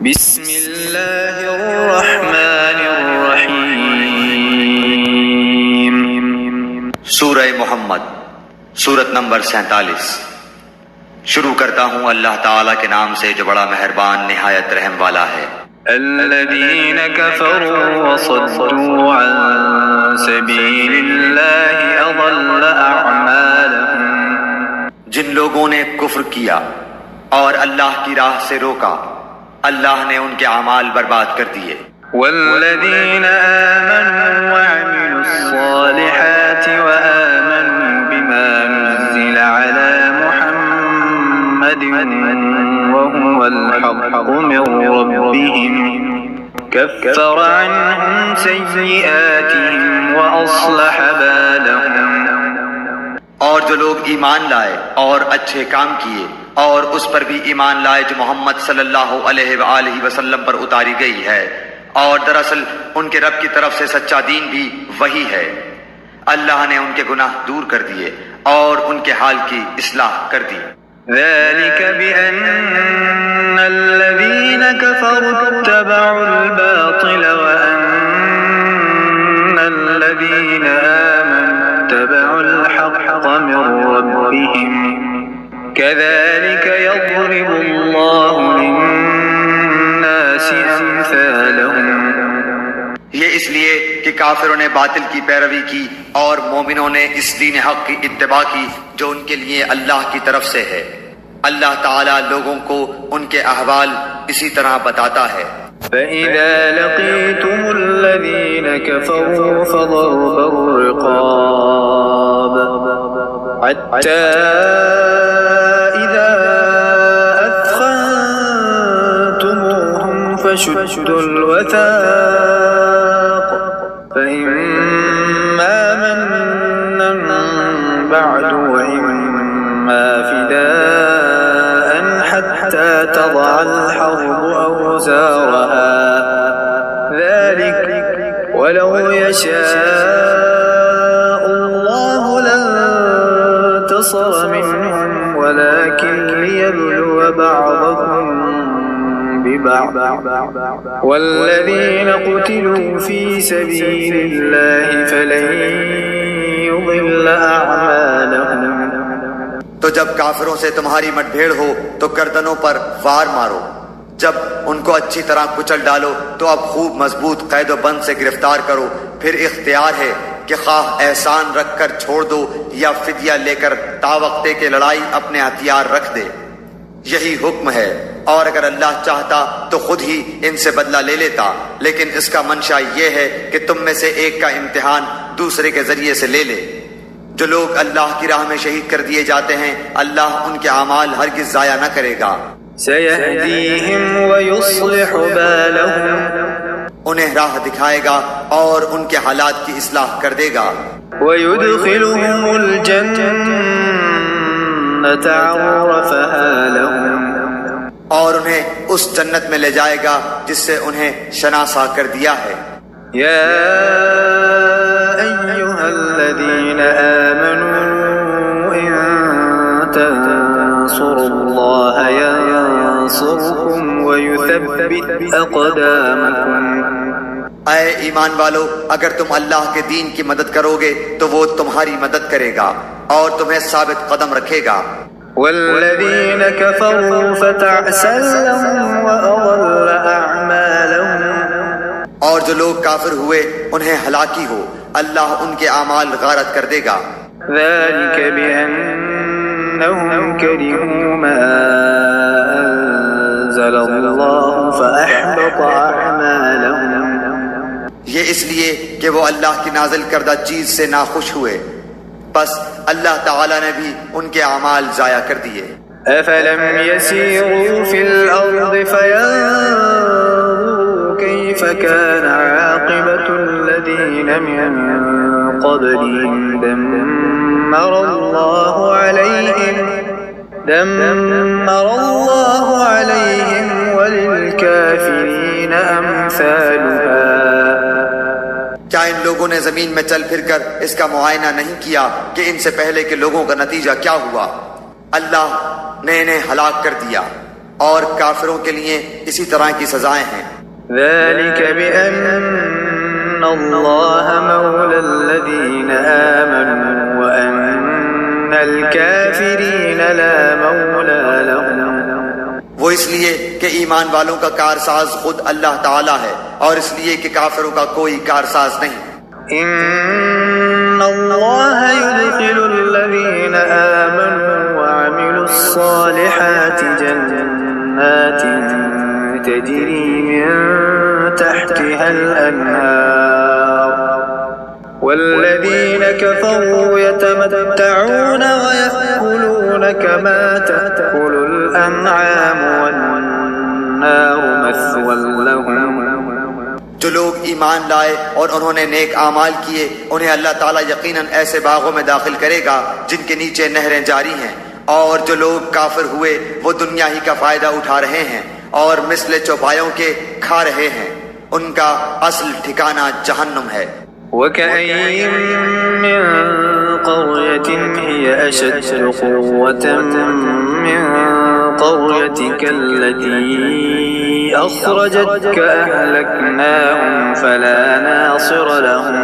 بسم اللہ الرحمن الرحیم۔ سورہ محمد، سورت نمبر 47۔ شروع کرتا ہوں اللہ تعالیٰ کے نام سے جو بڑا مہربان نہایت رحم والا ہے۔ الذین کفروا وصدوا عن سبیل اللہ اضل اعمالهم۔ جن لوگوں نے کفر کیا اور اللہ کی راہ سے روکا، اللہ نے ان کے اعمال برباد کر دیے۔ والذین آمنوا وعملوا الصالحات وآمنوا بما نزل على محمد وهو الحق من ربهم كفر عنهم سيئاتهم وأصلح بالهم۔ اور جو لوگ ایمان لائے اور اچھے کام کیے اور اس پر بھی ایمان لائے جو محمد صلی اللہ علیہ وآلہ وسلم پر اتاری گئی ہے، اور دراصل ان کے رب کی طرف سے سچا دین بھی وہی ہے، اللہ نے ان کے گناہ دور کر دیے اور ان کے حال کی اصلاح کر دی۔ ذلك بأن الذين كفروا اتبعوا الباطل وأن الذين آمنوا اتبعوا الحق من ربهم كذلك يضرب الله للناس أمثالهم۔ یہ اس لیے کہ کافروں نے باطل کی پیروی کی اور مومنوں نے اس دین حق کی اتباع کی جو ان کے لیے اللہ کی طرف سے ہے۔ اللہ تعالیٰ لوگوں کو ان کے احوال اسی طرح بتاتا ہے۔ فَإِذَا لَقِيتُمُ الَّذِينَ كَفَرُوا فَضَرْبَ الرِّقَابِ حَتَّى إِذَا أَثْخَنتُمُوهُمْ فَشُدُّوا الْوَثَاقَ فَإِمَّا مَنًّا بَعْدُ وَإِمَّا فِدَاءً حَتَّى تَضَعَ الْحَرْبُ أَوْزَارَهَا ذَلِكَ وَلَوْ يَشَاءُ اللَّهُ لَانتَصَرَ مِنْهُمْ وَلَكِنْ لِيَبْلُوَ بَعْضَكُمْ ببعض والذين قتلوا في سبيل الله فلن يضل أعمالهم۔ تو جب کافروں سے تمہاری مٹ بھیڑ ہو تو گردنوں پر وار مارو، جب ان کو اچھی طرح کچل ڈالو تو اب خوب مضبوط قید و بند سے گرفتار کرو، پھر اختیار ہے کہ خواہ احسان رکھ کر چھوڑ دو یا فدیہ لے کر تا وقتے کے لڑائی اپنے ہتھیار رکھ دے، یہی حکم ہے۔ اور اگر اللہ چاہتا تو خود ہی ان سے بدلہ لے لیتا، لیکن اس کا منشا یہ ہے کہ تم میں سے ایک کا امتحان دوسرے کے ذریعے سے لے لے۔ جو لوگ اللہ کی راہ میں شہید کر دیے جاتے ہیں اللہ ان کے اعمال ہرگز ضائع نہ کرے گا۔ سَيَهْدِيهِمْ وَيُصْلِحُ بَالَهُمْ، انہیں راہ دکھائے گا اور ان کے حالات کی اصلاح کر دے گا۔ وَيُدْخِلُهُمُ الْجَنَّةَ عَرَّفَهَا لَهُمْ، اور انہیں اس جنت میں لے جائے گا جس سے انہیں شناسا کر دیا ہے۔ يا أيها الذين آمنوا إن تنصروا الله ينصركم ويثبت أقدامكم۔ اے ایمان والو، اگر تم اللہ کے دین کی مدد کرو گے تو وہ تمہاری مدد کرے گا اور تمہیں ثابت قدم رکھے گا۔ والذين كفروا فتعسا لهم وأضل أعمالهم۔ اور جو لوگ کافر ہوئے انہیں ہلاکی ہو، اللہ ان کے اعمال غارت کر دے گا۔ ذلك بأنهم كرهوا ما أنزل الله فأحبط أعمالهم۔ یہ اس لیے کہ وہ اللہ کی نازل کردہ چیز سے ناخوش ہوئے، بس اللہ تعالیٰ نے بھی ان کے اعمال ضائع کر دیے۔ أفلم يسيروا في الأرض فينظروا كيف كان عاقبة الذين من قبلهم دمر الله عليهم وللكافرين أمثالها۔ کیا ان لوگوں نے زمین میں چل پھر کر اس کا معائنہ نہیں کیا کہ ان سے پہلے کے لوگوں کا نتیجہ کیا ہوا؟ اللہ نے انہیں ہلاک کر دیا، اور کافروں کے لیے اسی طرح کی سزائیں ہیں۔ ذلك بأن الله مولى الذين آمنوا وأن الكافرين لا مولى لهم۔ وہ اس لیے کہ ایمان والوں کا کارساز خود اللہ تعالیٰ ہے، اور اس لیے کہ کافروں کا کوئی کارساز نہیں۔ إن الله يدخل الذين آمنوا وعملوا الصالحات جنات تجري من تحتها الأنهار والذين كفروا يتمتعون ويأكلون كما تأكل الأنعام والنار مثوى لهم۔ جو لوگ ایمان لائے اور انہوں نے نیک اعمال کیے، انہیں اللہ تعالیٰ یقیناً ایسے باغوں میں داخل کرے گا جن کے نیچے نہریں جاری ہیں، اور جو لوگ کافر ہوئے وہ دنیا ہی کا فائدہ اٹھا رہے ہیں اور مثل چوپایوں کے کھا رہے ہیں، ان کا اصل ٹھکانہ جہنم ہے۔ وكأين من قرية هي أشد قوة من قريتك التي أخرجتك أهلكناهم فلا ناصر لهم۔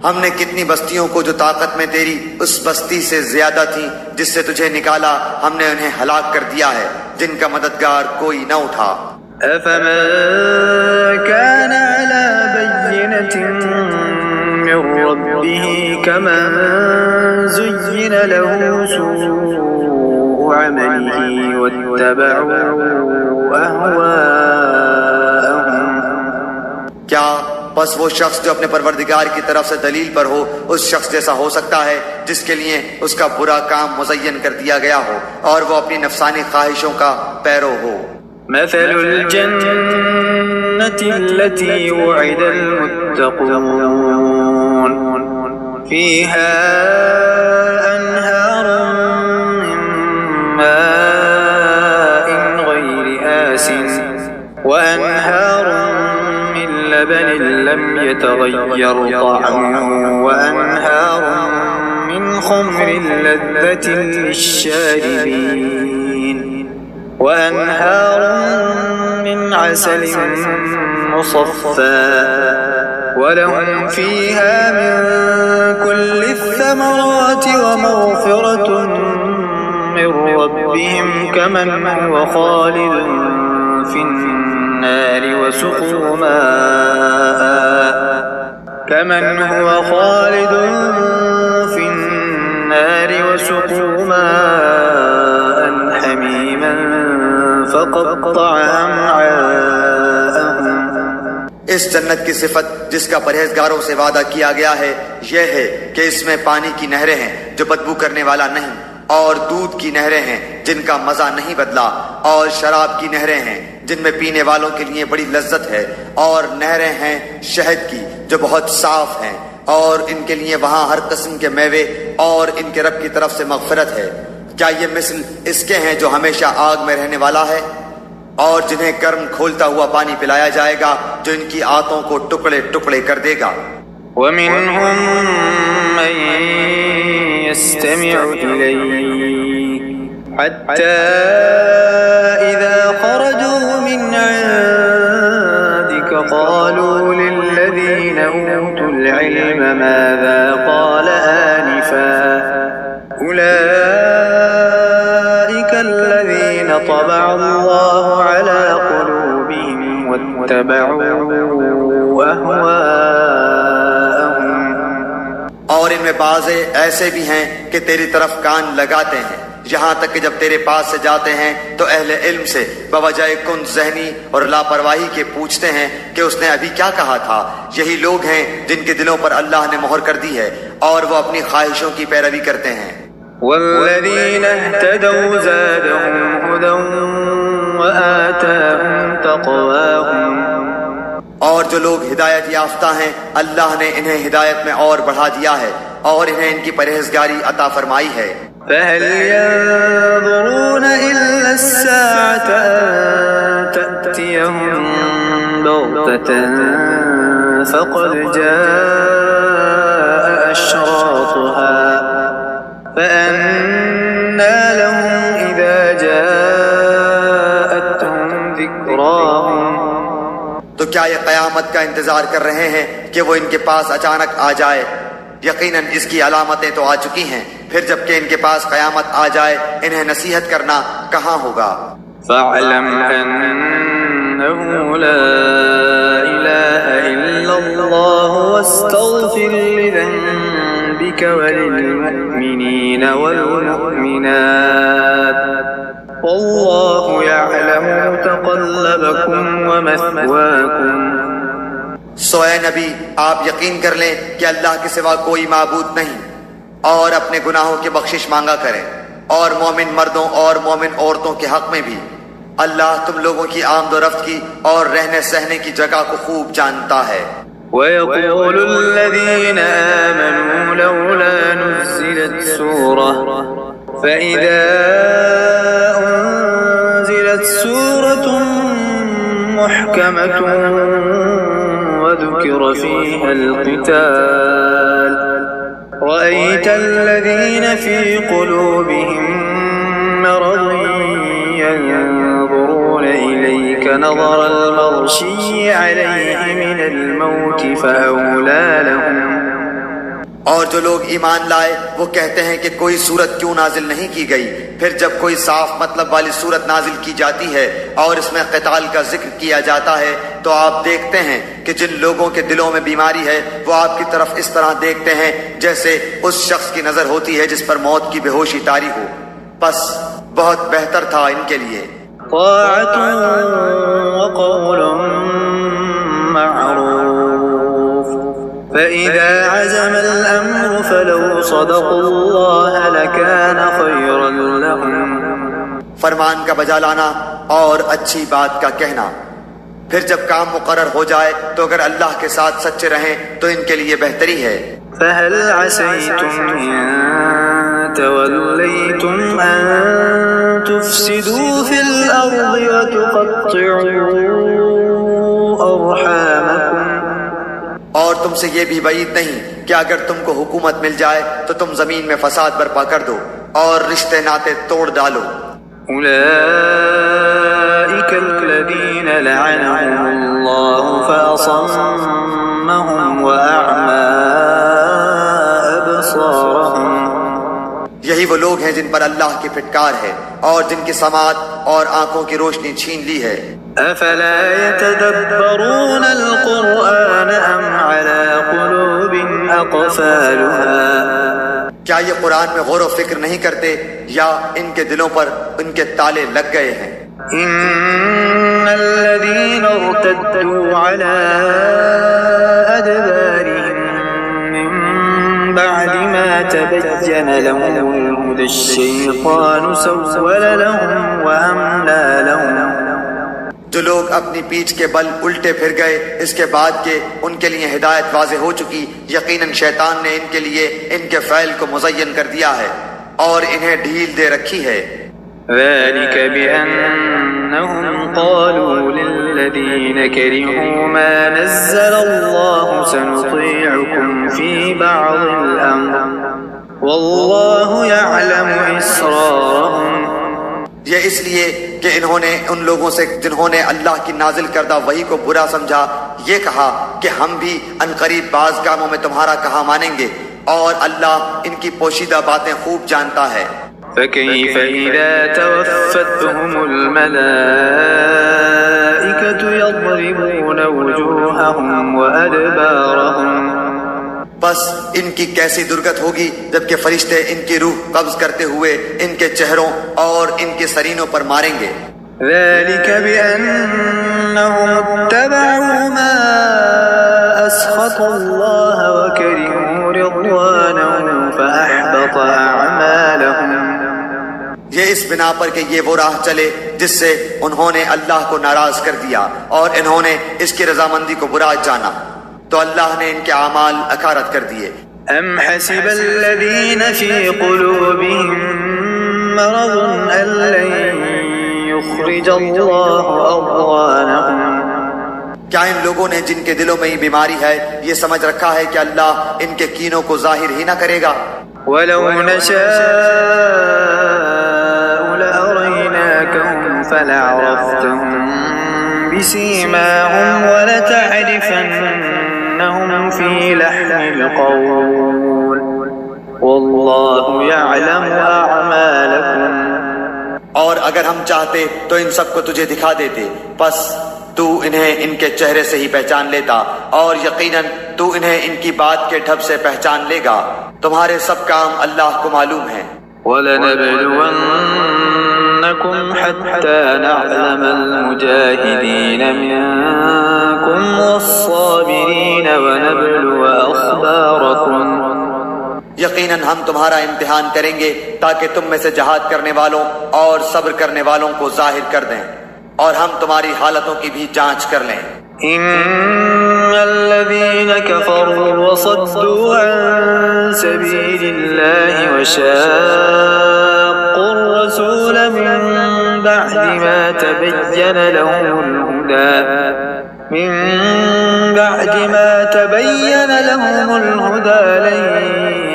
ہم نے کتنی بستیوں کو جو طاقت میں تیری اس بستی سے زیادہ تھی جس سے تجھے نکالا، ہم نے انہیں ہلاک کر دیا ہے جن کا مددگار کوئی نہ اٹھا۔ أفمن كان على بينة من ربه كمن زين له سوء عمله واتبعوا أهواءهم۔ کیا بس وہ شخص جو اپنے پروردگار کی طرف سے دلیل پر ہو اس شخص جیسا ہو سکتا ہے جس کے لیے اس کا برا کام مزین کر دیا گیا ہو اور وہ اپنی نفسانی خواہشوں کا پیرو ہو؟ مثل الجنة التي وعد المتقون فيها أنهار من ماء غير آسن وأنهار من لبن لم يتغير طعمه وأنهار من خمر لذة للشاربين وأنهار من عسل مصفى ولهم فيها من كل الثمرات ومغفرة من ربهم كمن هو خالد في النار وسقوا ماء حميما فقطع أمعاءهم۔ اس جنت کی صفت جس کا پرہیزگاروں سے وعدہ کیا گیا ہے یہ ہے کہ اس میں پانی کی نہریں ہیں جو بدبو کرنے والا نہیں، اور دودھ کی نہریں ہیں جن کا مزہ نہیں بدلا، اور شراب کی نہریں ہیں جن میں پینے والوں کے لیے بڑی لذت ہے، اور نہریں ہیں شہد کی جو بہت صاف ہیں، اور ان کے لیے وہاں ہر قسم کے میوے اور ان کے رب کی طرف سے مغفرت ہے۔ کیا یہ مثل اس کے ہیں جو ہمیشہ آگ میں رہنے والا ہے، اور جنہیں گرم کھولتا ہوا پانی پلایا جائے گا جو ان کی آنتوں کو ٹکڑے ٹکڑے کر دے گا۔ ومنهم من يستمع إليك حتى إذا خرجوا من عندك قالوا للذين أوتوا العلم ماذا قال آنفا أولئك الذين طبع الله على قلوبهم واتبعوا أهواءهم۔ اور ان میں بعض ایسے بھی ہیں کہ تیری طرف کان لگاتے ہیں، یہاں تک کہ جب تیرے پاس سے جاتے ہیں تو اہل علم سے بوجہ کند ذہنی اور لاپرواہی کے پوچھتے ہیں کہ اس نے ابھی کیا کہا تھا۔ یہی لوگ ہیں جن کے دلوں پر اللہ نے مہر کر دی ہے اور وہ اپنی خواہشوں کی پیروی کرتے ہیں۔ والذين اهتدوا زادهم هدى وآتاهم تقواهم۔ اور جو لوگ ہدایت یافتہ ہیں اللہ نے انہیں ہدایت میں اور بڑھا دیا ہے اور انہیں ان کی پرہیزگاری عطا فرمائی ہے۔ فهل ينظرون إلا الساعة أن تأتيهم بغتة فقد جاء أشراطها فأنى لهم إذا جاء أبصارهم تو کیا یہ قیامت کا انتظار کر رہے ہیں کہ وہ ان کے پاس اچانک آ جائے؟ یقیناً اس کی علامتیں تو آ چکی ہیں، پھر جب کہ ان کے پاس قیامت آ جائے انہیں نصیحت کرنا کہاں ہوگا؟ فاعلم أنه لا إله إلا الله واستغفر لذنبك وللمؤمنين والمؤمنات والله يعلم متقلبكم ومثواكم. سو اے نبی آپ یقین کر لیں کہ اللہ کے سوا کوئی معبود نہیں، اور اپنے گناہوں کی بخشش مانگا کریں، اور مومن مردوں اور مومن عورتوں کے حق میں بھی اللہ تم لوگوں کی آمد و رفت کی اور رہنے سہنے کی جگہ کو خوب جانتا ہے. ويقول الذين آمنوا لولا نزلت سورة فإذا أنزلت سورة محكمة وذكر فيها القتال رأيت الذين في قلوبهم مرض ينظرون إليك نظر المغشي عليه من الموت فأولى لهم. اور جو لوگ ایمان لائے وہ کہتے ہیں کہ کوئی صورت کیوں نازل نہیں کی گئی، پھر جب کوئی صاف مطلب والی صورت نازل کی جاتی ہے اور اس میں قتال کا ذکر کیا جاتا ہے تو آپ دیکھتے ہیں کہ جن لوگوں کے دلوں میں بیماری ہے وہ آپ کی طرف اس طرح دیکھتے ہیں جیسے اس شخص کی نظر ہوتی ہے جس پر موت کی بے ہوشی طاری ہو. بس بہت بہتر تھا ان کے لیے طاعة وقول معروف فإذا عزم الأمر فلو صدقوا الله لكان خيرا لهم. فرمان کا بجا لانا اور اچھی بات کا کہنا، پھر جب کام مقرر ہو جائے تو اگر اللہ کے ساتھ سچے رہیں تو ان کے لیے بہتری ہے. فهل عسيتم إن توليتم أن تفسدوا في الأرض وتقطعوا أرحامكم. اور تم سے یہ بھی بعید نہیں کہ اگر تم کو حکومت مل جائے تو تم زمین میں فساد برپا کر دو اور رشتے ناطے توڑ ڈالو. أولئك الذين لعنهم الله فأصمهم وأعمى أبصارهم. یہی وہ لوگ ہیں جن پر اللہ کی پھٹکار ہے اور جن کی سماعت اور آنکھوں کی روشنی چھین لی ہے. أفلا يتدبرون القرآن أم على قلوب أقفالها. کیا یہ قرآن میں غور و فکر نہیں کرتے یا ان کے دلوں پر ان کے تالے لگ گئے ہیں؟ إن الذين ارتدوا على أدبارهم من بعد ما تبين لهم الهدى الشيطان سول لهم وأملى لهم. جو لوگ اپنی پیٹھ کے بل الٹے پھر گئے اس کے بعد کہ ان کے لیے ہدایت واضح ہو چکی، یقیناً شیطان نے ان کے لیے ان کے فعل کو مزین کر دیا ہے اور انہیں ڈھیل دے رکھی ہے. ذلك بأنهم قالوا للذين كرهوا ما نزل الله سنطيعكم في بعض الأمر والله يعلم إسرارهم. یہ اس لیے کہ انہوں نے ان لوگوں سے جنہوں نے اللہ کی نازل کردہ وحی کو برا سمجھا یہ کہا کہ ہم بھی عنقریب بعض کاموں میں تمہارا کہا مانیں گے، اور اللہ ان کی پوشیدہ باتیں خوب جانتا ہے. فكيف إذا توفتهم الملائكة يضربون وجوههم وأدبارهم. بس ان کی کیسی درگت ہوگی جبکہ فرشتے ان کی روح قبض کرتے ہوئے ان کے چہروں اور ان کے سرینوں پر ماریں گے. ذلك بأنهم اتبعوا ما أسخط الله وكرهوا رضوانه فأحبط أعمالهم. یہ اس بنا پر کہ یہ وہ راہ چلے جس سے انہوں نے اللہ کو ناراض کر دیا اور انہوں نے اس کی رضامندی کو برا جانا تو اللہ نے ان کے اعمال اکارت کر دیے. أم حسب الذين في قلوبهم مرض أن لن يخرج الله أضغانهم. کیا ان لوگوں نے جن کے دلوں میں ہی بیماری ہے یہ سمجھ رکھا ہے کہ اللہ ان کے کینوں کو ظاہر ہی نہ کرے گا؟ ولو نشاء لأريناكهم فلعرفتهم بسيماهم ولتعرفنهم في لحن القول والله يعلم أعمالكم. اور اگر ہم چاہتے تو ان سب کو تجھے دکھا دیتے، پس تو انہیں ان کے چہرے سے ہی پہچان لیتا، اور یقیناً تو انہیں ان کی بات کے ڈھب سے پہچان لے گا. تمہارے سب کام اللہ کو معلوم ہیں. وَلَنَبْلُوَنَّكُمْ حَتَّى نَعْلَمَ الْمُجَاهِدِينَ مِنكُمْ وَالصَّابِرِينَ وَنَبْلُوَ أَخْبَارَكُمْ. یقیناً ہم تمہارا امتحان کریں گے تاکہ تم میں سے جہاد کرنے والوں اور صبر کرنے والوں کو ظاہر کر دیں، اور ہم تمہاری حالتوں کی بھی جانچ کر لیں. إن الذين كفروا وصدوا عن سبيل الله وشاقوا الرسول من بعد ما تبين لهم الهدى لن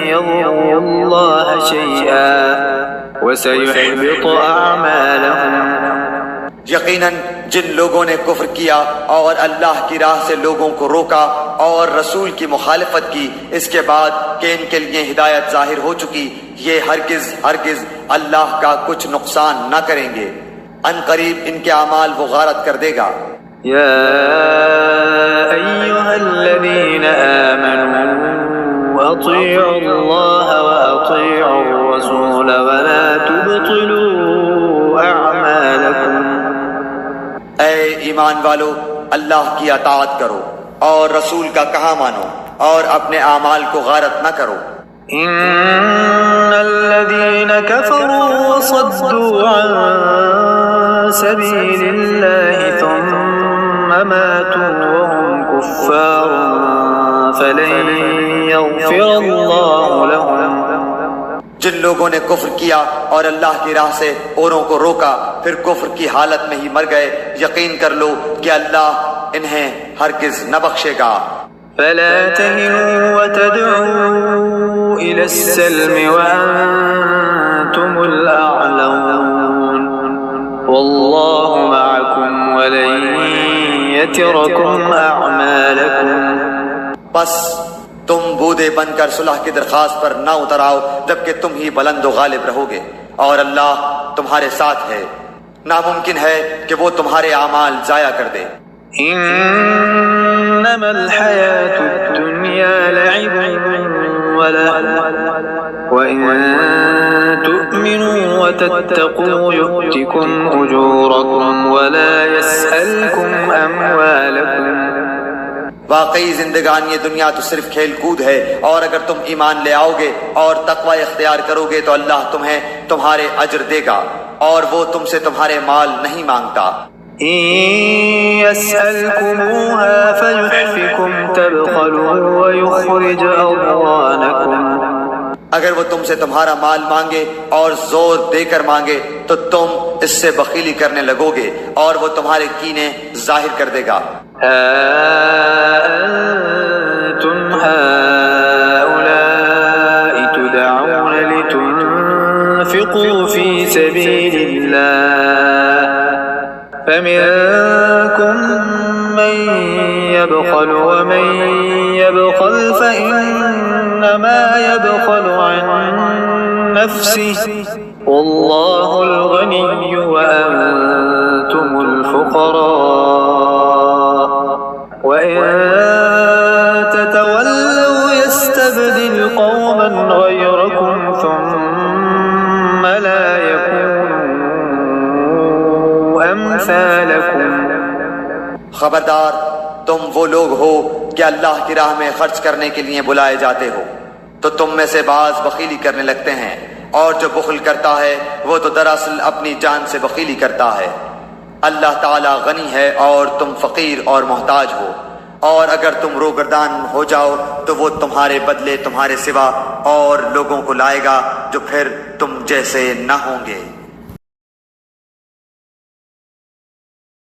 يضروا الله شيئا وسيحبط أعمالهم. یقیناً جن لوگوں نے کفر کیا اور اللہ کی راہ سے لوگوں کو روکا اور رسول کی مخالفت کی اس کے بعد کہ ان کے لیے ہدایت ظاہر ہو چکی، یہ ہرگز اللہ کا کچھ نقصان نہ کریں گے. ان قریب ان کے اعمال وہ غارت کر دے گا. يا أيها الذين آمنوا أطيعوا الله وأطيعوا الرسول ولا تبطلوا أعمالكم. اے ایمان والو، اللہ کی اطاعت کرو اور رسول کا کہا مانو اور اپنے اعمال کو غارت نہ کرو. إن الذين كفروا وصدوا عن سبيل الله ثم ماتوا وهم كفار فلن يغفر الله لهم. جن لوگوں نے کفر کیا اور اللہ کی راہ سے اوروں کو روکا پھر کفر کی حالت میں ہی مر گئے، یقین کر لو کہ اللہ انہیں ہرگز نہ بخشے گا. فلا تهنوا وتدعوا إلى السلم وأنتم الأعلون والله معكم ولن يتركم أعمالكم. بس تم بودے بن کر صلح کی درخواست پر نہ اتر آؤ جبکہ تم ہی بلند و غالب رہو گے، اور اللہ تمہارے ساتھ ہے. ناممکن ہے کہ وہ تمہارے اعمال ضائع کر دے. إنما الحياة الدنيا لعب ولهو وإن تؤمنوا وتتقوا يؤتكم أجوركم ولا يسألكم أموالكم. واقعی زندگانی دنیا تو صرف کھیل کود ہے، اور اگر تم ایمان لے آؤ گے اور تقوی اختیار کرو گے تو اللہ تمہیں تمہارے اجر دے گا، اور وہ تم سے تمہارے مال نہیں مانگتا. إن يسألكموها فيحفكم تبخلوا ويخرج أضغانكم. اگر وہ تم سے تمہارا مال مانگے اور زور دے کر مانگے تو تم اس سے بخیلی کرنے لگو گے، اور وہ تمہارے کینے ظاہر کر دے گا. أنتم هؤلاء تدعون لتنفقوا في سبيل الله فمنكم من يبخل ومن يبخل فإنما يبخل عن نفسه والله الغني وأنتم الفقراء وإن تتولوا يستبدل قوما غيركم ثم لا يكونوا أمثالكم. خبردار، تم وہ لوگ ہو کہ اللہ کی راہ میں خرچ کرنے کے لیے بلائے جاتے ہو تو تم میں سے بعض بخیلی کرنے لگتے ہیں، اور جو بخل کرتا ہے وہ تو دراصل اپنی جان سے بخیلی کرتا ہے. اللہ تعالیٰ غنی ہے اور تم فقیر اور محتاج ہو، اور اگر تم روگردان ہو جاؤ تو وہ تمہارے بدلے تمہارے سوا اور لوگوں کو لائے گا جو پھر تم جیسے نہ ہوں گے.